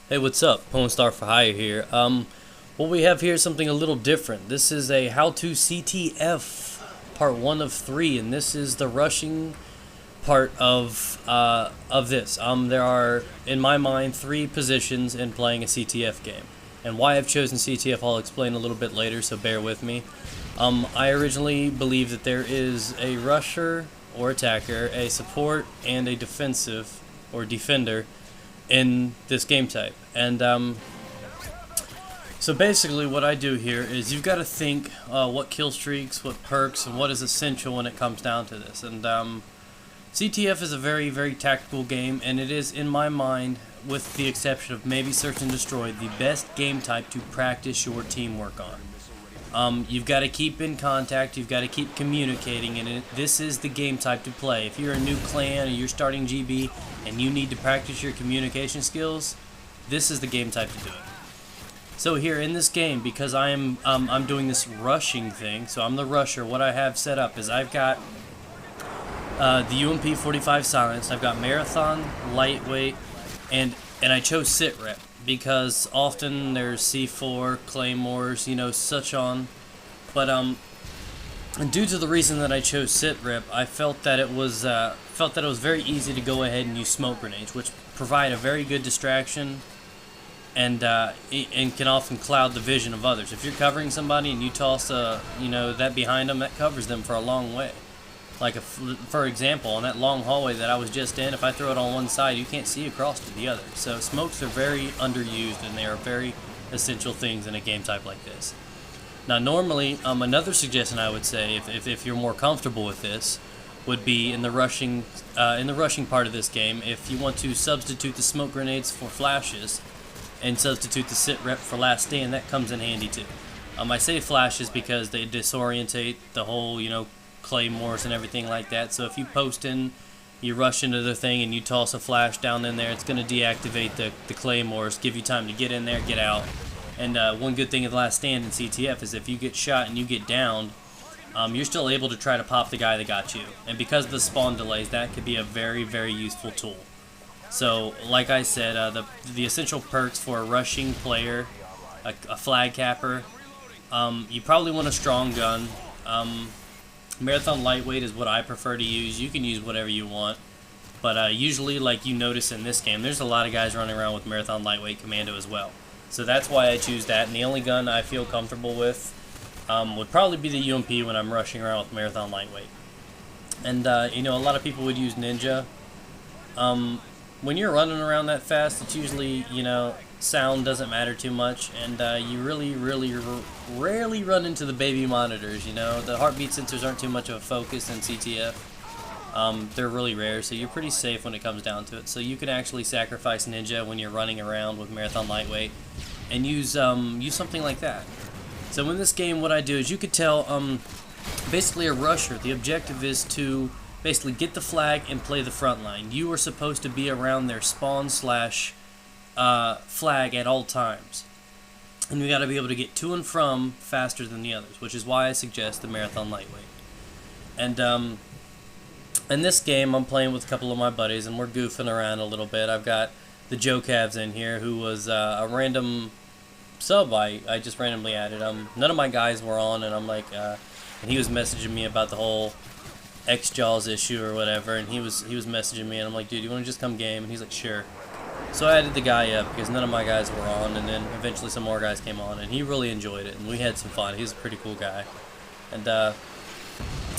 Hey, what's up? Pwn Star for Hire here. What we have here is something a little different. This is a How to CTF part 1 of 3, and this is the rushing part of this. There are, in my mind, 3 positions in playing a CTF game. And why I've chosen CTF I'll explain a little bit later, so bear with me. I originally believed that there is a rusher or attacker, a support, and a defensive or defender in this game type. And so basically what I do here is you've got to think what kill streaks, what perks, and what is essential when it comes down to this. And CTF is a very, very tactical game, and it is, in my mind, with the exception of maybe Search and Destroy, the best game type to practice your teamwork on. You've got to keep in contact, you've got to keep communicating, and this is the game type to play. If you're a new clan or you're starting GB and you need to practice your communication skills, this is the game type to do it. So here in this game, because I'm doing this rushing thing, so I'm the rusher, what I have set up is I've got the UMP 45 silenced, I've got marathon, lightweight, and I chose sit rep, because often there's C4, claymores, such on. But and due to the reason that I chose sit rep, I felt that it was very easy to go ahead and use smoke grenades, which provide a very good distraction, and can often cloud the vision of others. If you're covering somebody and you toss that behind them, that covers them for a long way. Like, for example, on that long hallway that I was just in, if I throw it on one side, you can't see across to the other. So smokes are very underused, and they are very essential things in a game type like this. Now, normally, another suggestion I would say, if you're more comfortable with this, would be in the rushing part of this game. If you want to substitute the smoke grenades for flashes, and substitute the sit rep for last stand, that comes in handy too. I say flashes because they disorientate the whole, claymores and everything like that. So if you post in, you rush into the thing and you toss a flash down in there, it's going to deactivate the claymores, give you time to get in there, get out. And one good thing of the last stand in CTF is if you get shot and you get downed, you're still able to try to pop the guy that got you. And because of the spawn delays, that could be a very, very useful tool. So, like I said, the essential perks for a rushing player, a flag capper, you probably want a strong gun. Marathon lightweight is what I prefer to use. You can use whatever you want, but usually, like you notice in this game, there's a lot of guys running around with marathon lightweight commando as well. So that's why I choose that, and the only gun I feel comfortable with would probably be the UMP when I'm rushing around with marathon lightweight. And a lot of people would use ninja. When you're running around that fast, it's usually, sound doesn't matter too much, and you really, really rarely run into the baby monitors, The heartbeat sensors aren't too much of a focus in CTF. They're really rare, so you're pretty safe when it comes down to it. So you can actually sacrifice ninja when you're running around with marathon lightweight and use something like that. So in this game, what I do is you could tell, basically a rusher, the objective is to basically get the flag and play the front line. You are supposed to be around their spawn slash flag at all times. And you got to be able to get to and from faster than the others, which is why I suggest the marathon lightweight. And in this game, I'm playing with a couple of my buddies, and we're goofing around a little bit. I've got the Joe Cavs in here, who was a random sub I just randomly added. None of my guys were on, and I'm like, and he was messaging me about the whole X-Jaws issue or whatever, and he was messaging me, and I'm like, dude, you want to just come game? And he's like, sure. So I added the guy up because none of my guys were on, and then eventually some more guys came on, and he really enjoyed it, and we had some fun. He was a pretty cool guy. And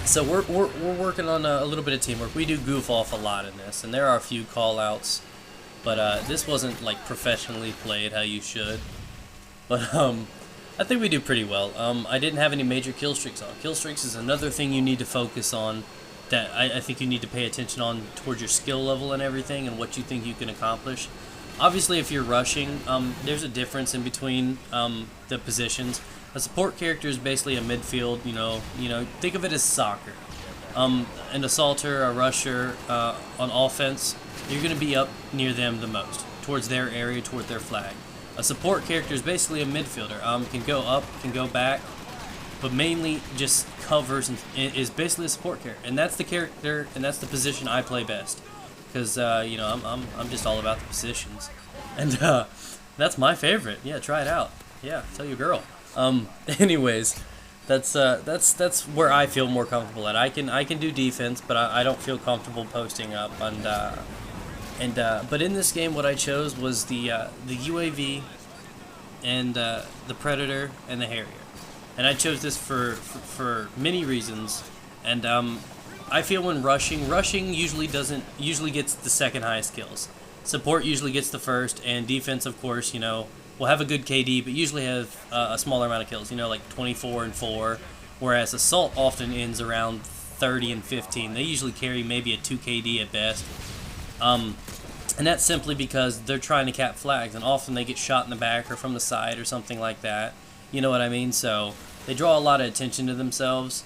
so we're working on a little bit of teamwork. We do goof off a lot in this, and there are a few call-outs, but this wasn't like professionally played how you should. But I think we do pretty well. I didn't have any major kill streaks on. Kill streaks is another thing you need to focus on, that I think you need to pay attention on towards your skill level and everything and what you think you can accomplish. Obviously, if you're rushing, there's a difference in between the positions. A support character is basically a midfield, think of it as soccer. An assaulter, a rusher, on offense, you're going to be up near them the most, towards their area, toward their flag. A support character is basically a midfielder. Can go up, can go back, but mainly just covers and is basically a support character. And that's the character, and that's the position I play best. Because I'm just all about the positions. And that's my favorite. Yeah, try it out. Yeah, tell your girl. Anyways, that's where I feel more comfortable at. I can do defense, but I don't feel comfortable posting up. But in this game, what I chose was the UAV and the Predator and the Harrier, and I chose this for many reasons. And I feel when rushing usually gets the second highest kills. Support usually gets the first, and defense, of course, will have a good KD, but usually have a smaller amount of kills. Like 24 and 4, whereas assault often ends around 30 and 15. They usually carry maybe a 2 KD at best. And that's simply because they're trying to cap flags, and often they get shot in the back or from the side or something like that. You know what I mean? So they draw a lot of attention to themselves,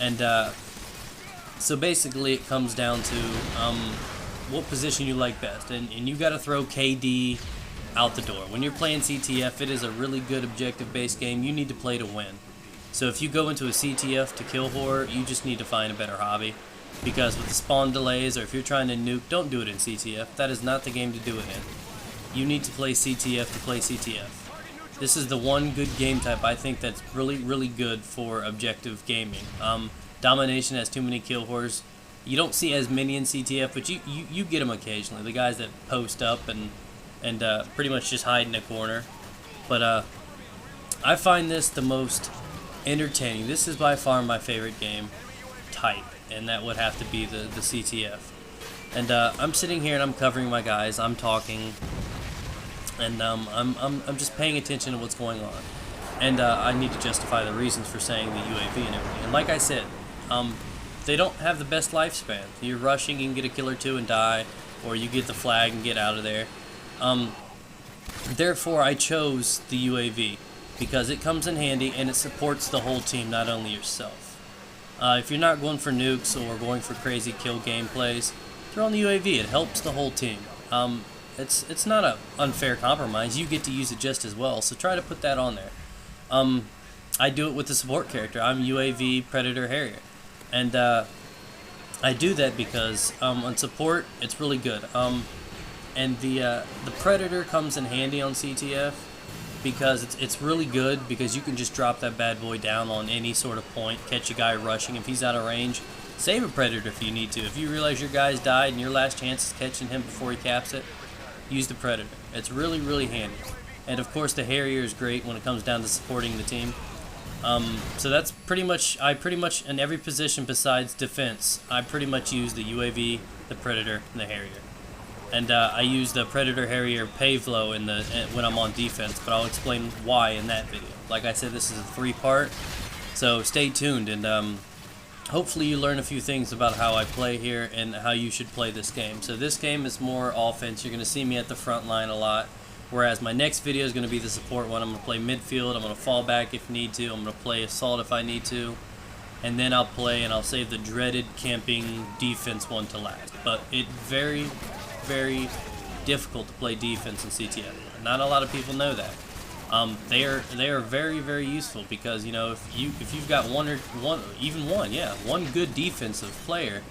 and so basically it comes down to what position you like best, and you got to throw KD out the door. When you're playing CTF, it is a really good objective-based game. You need to play to win. So if you go into a CTF to kill horror, you just need to find a better hobby. Because with the spawn delays, or if you're trying to nuke, don't do it in CTF. That is not the game to do it in. You need to play CTF to play CTF. This is the one good game type I think that's really, really good for objective gaming. Domination has too many kill horrors. You don't see as many in CTF, but you get them occasionally. The guys that post up and pretty much just hide in a corner. But I find this the most entertaining. This is by far my favorite game type, and that would have to be the CTF. And I'm sitting here and I'm covering my guys. I'm talking, and I'm just paying attention to what's going on. And I need to justify the reasons for saying the UAV and everything. And like I said, they don't have the best lifespan. You're rushing, you can get a kill or two and die, or you get the flag and get out of there. Therefore, I chose the UAV because it comes in handy and it supports the whole team, not only yourself. If you're not going for nukes or going for crazy kill gameplays, throw on the UAV. It helps the whole team. It's not an unfair compromise. You get to use it just as well, so try to put that on there. I do it with the support character. I'm UAV, Predator, Harrier. And I do that because on support, it's really good. And the Predator comes in handy on CTF because it's really good because you can just drop that bad boy down on any sort of point, catch a guy rushing. If he's out of range, save a Predator if you need to. If you realize your guy's died and your last chance is catching him before he caps it, use the Predator. It's really, really handy. And of course the Harrier is great when it comes down to supporting the team. So that's pretty much, in every position besides defense, I pretty much use the UAV, the Predator, and the Harrier. And I use the Predator Harrier pave low when I'm on defense, but I'll explain why in that video. Like I said, this is a 3-part, so stay tuned, and hopefully you learn a few things about how I play here and how you should play this game. So this game is more offense. You're going to see me at the front line a lot, whereas my next video is going to be the support one. I'm going to play midfield, I'm going to fall back if need to, I'm going to play assault if I need to, and then I'll play and I'll save the dreaded camping defense one to last. But it's very, very difficult to play defense in CTF. Not a lot of people know that. They are very, very useful because if you've got one good defensive player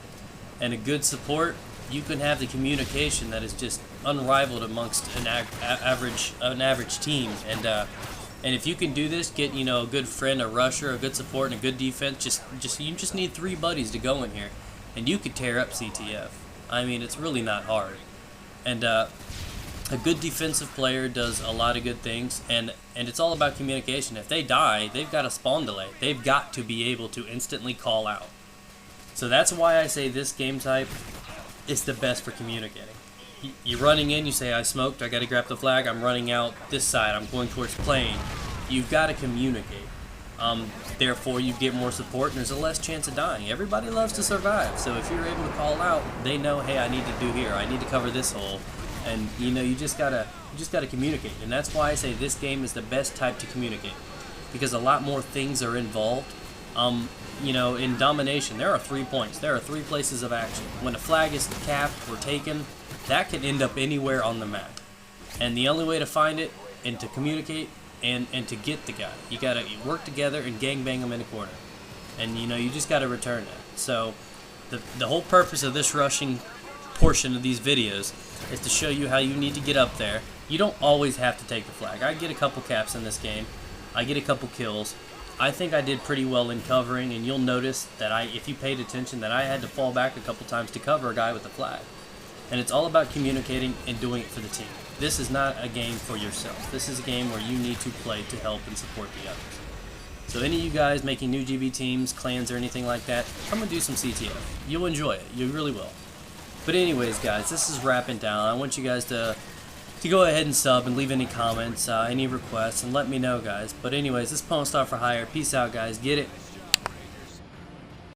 and a good support, you can have the communication that is just unrivaled amongst an average team. And if you can do this, get a good friend, a rusher, a good support, and a good defense. You just need 3 buddies to go in here, and you could tear up CTF. I mean, it's really not hard. And a good defensive player does a lot of good things, and it's all about communication. If they die, they've got a spawn delay. They've got to be able to instantly call out. So that's why I say this game type is the best for communicating. You're running in, you say, I smoked, I got to grab the flag, I'm running out this side, I'm going towards plane. You've got to communicate. Therefore, you get more support, and there's a less chance of dying. Everybody loves to survive, so if you're able to call out, they know, hey, I need to do here, I need to cover this hole, and you just gotta communicate. And that's why I say this game is the best type to communicate, because a lot more things are involved. In domination, there are 3 points. There are 3 places of action. When a flag is capped or taken, that can end up anywhere on the map. And the only way to find it and to communicate and to get the guy, you gotta work together and gangbang them in a corner. And you just gotta return that. So the whole purpose of this rushing portion of these videos is to show you how you need to get up there. You don't always have to take the flag. I get a couple caps in this game. I get a couple kills. I think I did pretty well in covering, and you'll notice that if you paid attention, that I had to fall back a couple times to cover a guy with a flag. And it's all about communicating and doing it for the team. This is not a game for yourself. This is a game where you need to play to help and support the others. So any of you guys making new GB teams, clans, or anything like that, come and do some CTF. You'll enjoy it. You really will. But anyways, guys, this is wrapping down. I want you guys to go ahead and sub and leave any comments, any requests, and let me know, guys. But anyways, this is Pwn Star for Hire. Peace out, guys. Get it.